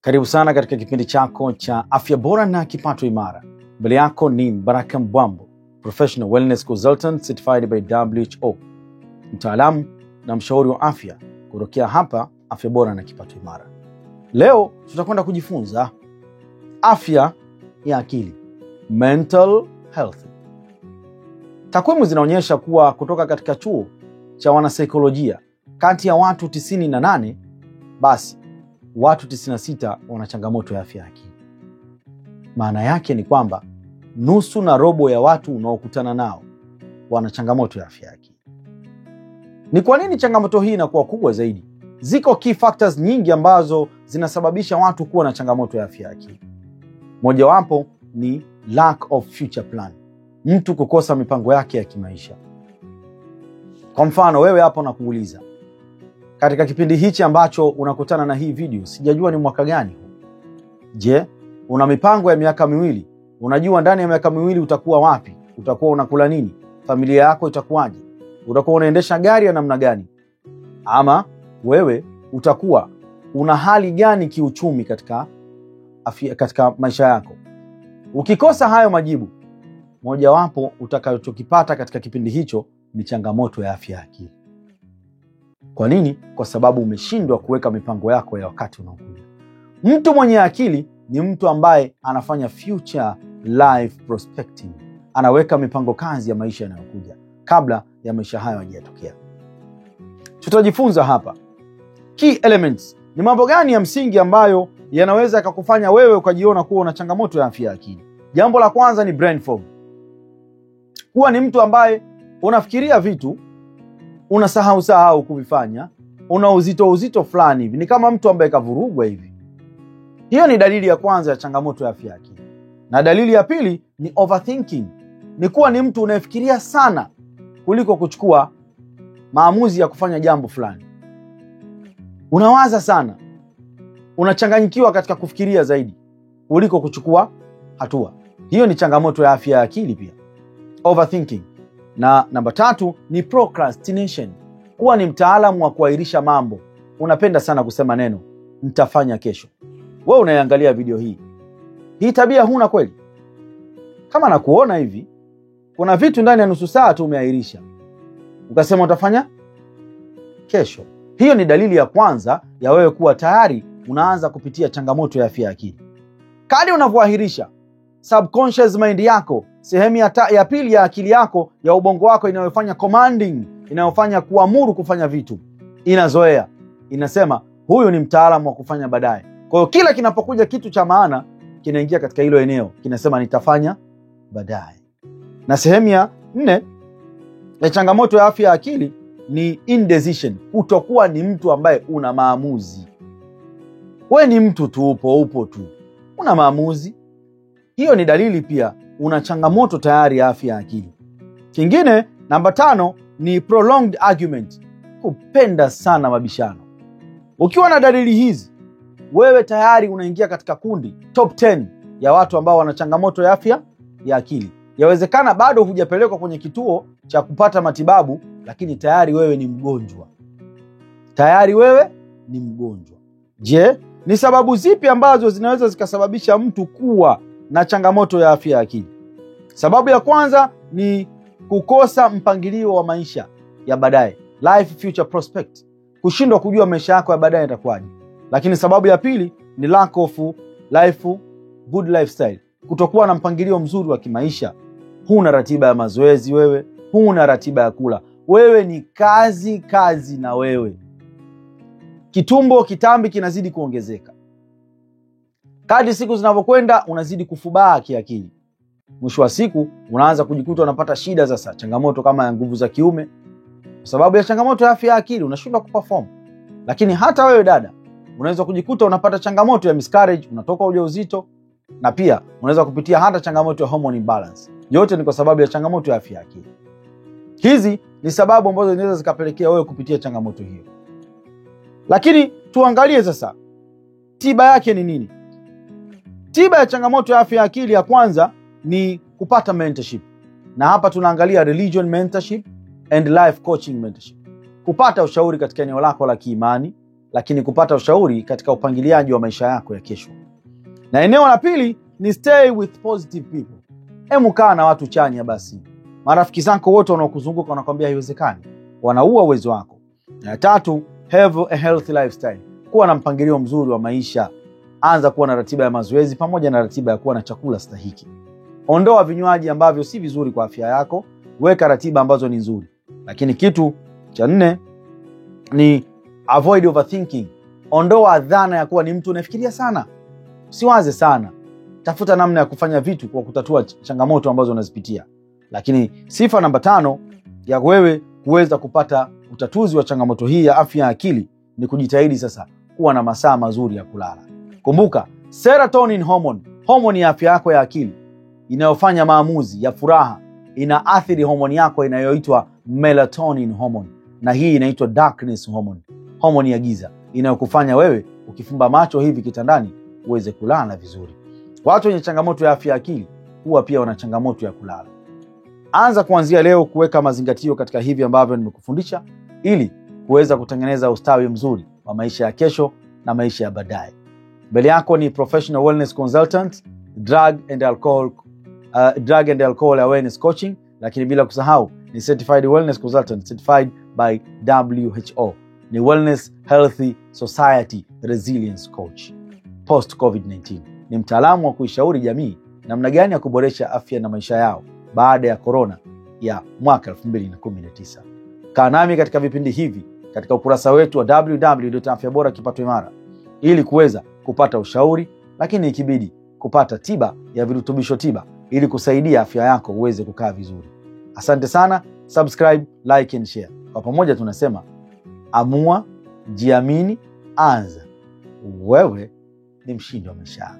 Karibu sana katika kipindi chako cha Afya Bora na Kipato Imara. Mbele yako ni Baraka Mbwambo, Professional Wellness Consultant certified by WHO, mtaalamu na mshauri wa afya kutokea hapa Afya Bora na Kipato Imara. Leo tutakwenda kujifunza afya ya akili, mental health. Takwimu zinaonyesha kuwa kutoka katika chuo cha wanasaikolojia, kati ya watu 98, basi watu 96 wana changamoto ya afya ya akili. Maana yake ni kwamba nusu na robo ya watu unaokutana nao wana changamoto ya afya ya akili. Ni kwa nini changamoto hii inakuwa kubwa zaidi? Ziko key factors nyingi ambazo zinasababisha watu kuwa na changamoto ya afya ya akili. Mojawapo ni lack of future plan, mtu kukosa mipango yake ya kimaisha. Kwa mfano, wewe hapo nakuuliza, katika kipindi hichi ambacho unakutana na hii video, sijajua ni mwaka gani huu. Je, una mipango ya miaka miwili? Unajua ndani ya miaka miwili utakuwa wapi? Utakuwa unakula nini? Familia yako itakuwaje? Utakuwa unaendesha gari ya namna gani? Ama wewe utakuwa una hali gani kiuchumi katika maisha yako? Ukikosa hayo majibu, mojawapo utakachokipata katika kipindi hicho ni changamoto ya afya ya akili. Kwa nini? Kwa sababu umeshindwa kuweka mipango yako ya wakati unaokuja. Mtu mwenye akili ni mtu ambaye anafanya future life prospecting. Anaweka mipango kazi ya maisha yanayokuja kabla ya maisha hayo hayajatokea. Tutajifunza hapa key elements. Ni mambo gani ya msingi ambayo yanaweza kukufanya wewe ukajiona kuwa una changamoto ya afya ya akili? Jambo la kwanza ni brain fog. Kuwa ni mtu ambaye unafikiria vitu, unasahau kuvifanya, una uzito fulani hivi, ni kama mtu ambaye kavurugwa hivi. Hiyo ni dalili ya kwanza ya changamoto ya afya ya akili. Na dalili ya pili ni overthinking. Ni kuwa ni mtu unayefikiria sana kuliko kuchukua maamuzi ya kufanya jambo fulani. Unawaza sana, unachanganyikiwa katika kufikiria zaidi kuliko kuchukua hatua. Hiyo ni changamoto ya afya ya akili pia, overthinking. Na namba 3 ni procrastination. Kuwa ni mtaalamu wa kuahirisha mambo. Unapenda sana kusema neno nitafanya kesho. Wewe unaangalia video hii tabia huna kweli? Kama nakuona hivi, kuna vitu ndani ya nusu saa tu umeahirisha, ukasema utafanya kesho. Hiyo ni dalili ya kwanza ya wewe kuwa tayari unaanza kupitia changamoto ya afya ya akili. Kadri unavyoahirisha, subconscious mind yako, sehemu ya pili ya akili yako, ya ubongo wako inayofanya commanding, inayofanya kuamuru kufanya vitu, inazoea. Inasema huyu ni mtaalamu wa kufanya baadaye. Kwa hiyo kila kinapokuja kitu cha maana, kinaingia katika hilo eneo, kinasema nitafanya baadaye. Na sehemu ya 4 ya changamoto ya afya ya akili ni indecision. Kutokuwa ni mtu ambaye una maamuzi. Wewe ni mtu tu upo tu, una maamuzi. Hiyo ni dalili pia una changamoto tayari ya afya ya akili. Kingine, namba 5 ni prolonged argument. Kupenda sana mabishano. Ukiwa na dalili hizi, wewe tayari unaingia katika kundi top 10 ya watu ambao wana changamoto ya afya ya akili. Yawezekana bado hujapelekwa kwenye kituo cha kupata matibabu, lakini tayari wewe ni mgonjwa. Je, ni sababu zipi ambazo zinaweza zikasababisha mtu kuwa na changamoto ya afya ya akili? Sababu ya kwanza ni kukosa mpangilio wa maisha ya baadaye, life future prospect. Kushindwa kujua maisha yako ya baadaye yatakuwaje. Lakini sababu ya pili ni lack of good lifestyle. Kutokuwa na mpangilio mzuri wa kimaisha. Huna ratiba ya mazoezi wewe, huna ratiba ya kula. Wewe ni kazi na wewe. Kitambi kinazidi kuongezeka. Kadri siku zinavyokwenda unazidi kufubaa kiakili. Mwisho wa siku unaanza kujikuta unapata shida sasa, changamoto kama ya nguvu za kiume. Kwa sababu ya changamoto ya afya ya akili unashindwa kuperform. Lakini hata wewe dada, unaweza kujikuta unapata changamoto ya miscarriage, unatoka ujauzito, na pia unaweza kupitia hata changamoto ya hormone imbalance. Yote ni kwa sababu ya changamoto ya afya ya akili. Hizi ni sababu ambazo zinaweza zikapelekea wewe kupitia changamoto hiyo. Lakini tuangalie sasa tiba yake ni nini? Tiba ya changamoto ya afya ya akili ya kwanza ni kupata mentorship. Na hapa tunaangalia religion mentorship and life coaching mentorship. Kupata ushauri katika eneo lako la kiimani, lakini kupata ushauri katika upangiliaji wa maisha yako ya kesho. Na eneo la pili ni stay with positive people. Kaa na watu chanya basi. Marafiki zako wote wanaokuzunguka wanakuambia haiwezekani, wanaua uwezo wako. Na tatu, have a healthy lifestyle. Kuwa na mpangilio mzuri wa maisha. Anza kuwa na ratiba ya mazoezi pamoja na ratiba ya kuwa na chakula stahiki. Ondoa vinywaji ambavyo si vizuri kwa afya yako, weka ratiba ambazo ni nzuri. Lakini kitu cha 4 ni avoid overthinking. Ondoa dhana ya kuwa ni mtu unafikiria sana. Usiwaze sana. Tafuta namna ya kufanya vitu kwa kutatua changamoto ambazo unazipitia. Lakini sifa namba 5 ya wewe kuweza kupata utatuzi wa changamoto hii ya afya ya akili ni kujitahidi sasa kuwa na masaa mazuri ya kulala. Kumbuka, serotonin hormone ya afya yako ya akili inayofanya maamuzi ya furaha inaathiri homoni yako inayoitwa melatonin hormone, na hii inaitwa darkness hormone ya giza, inayokufanya wewe ukifumba macho hivi kitandani uweze kulala vizuri. Watu wenye changamoto ya afya ya akili huwa pia wana changamoto ya kulala. Anza kuanzia leo kuweka mazingatio katika hivi ambavyo nimekufundisha ili kuweza kutengeneza ustawi mzuri wa maisha ya kesho na maisha ya baadaye. Mbele yako ni professional wellness consultant, drug and alcohol awareness coaching, lakini bila kusahau ni certified wellness consultant certified by WHO. Ni Wellness Healthy Society Resilience Coach. Post COVID-19 ni mtaalamu wa kuishauri jamii namna gani ya kuboresha afya na maisha yao baada ya corona ya mwaka 2019. Kaa nami katika vipindi hivi katika ukurasa wetu wa www.afyabora-kipato-imara ili kuweza kupata ushauri, lakini ikibidi kupata tiba ya virutubisho tiba ili kusaidia afya yako uweze kukaa vizuri. Asante sana, subscribe, like and share. Kwa pamoja tunasema amua, jiamini, anza. Wewe ni mshindi wa maisha yako.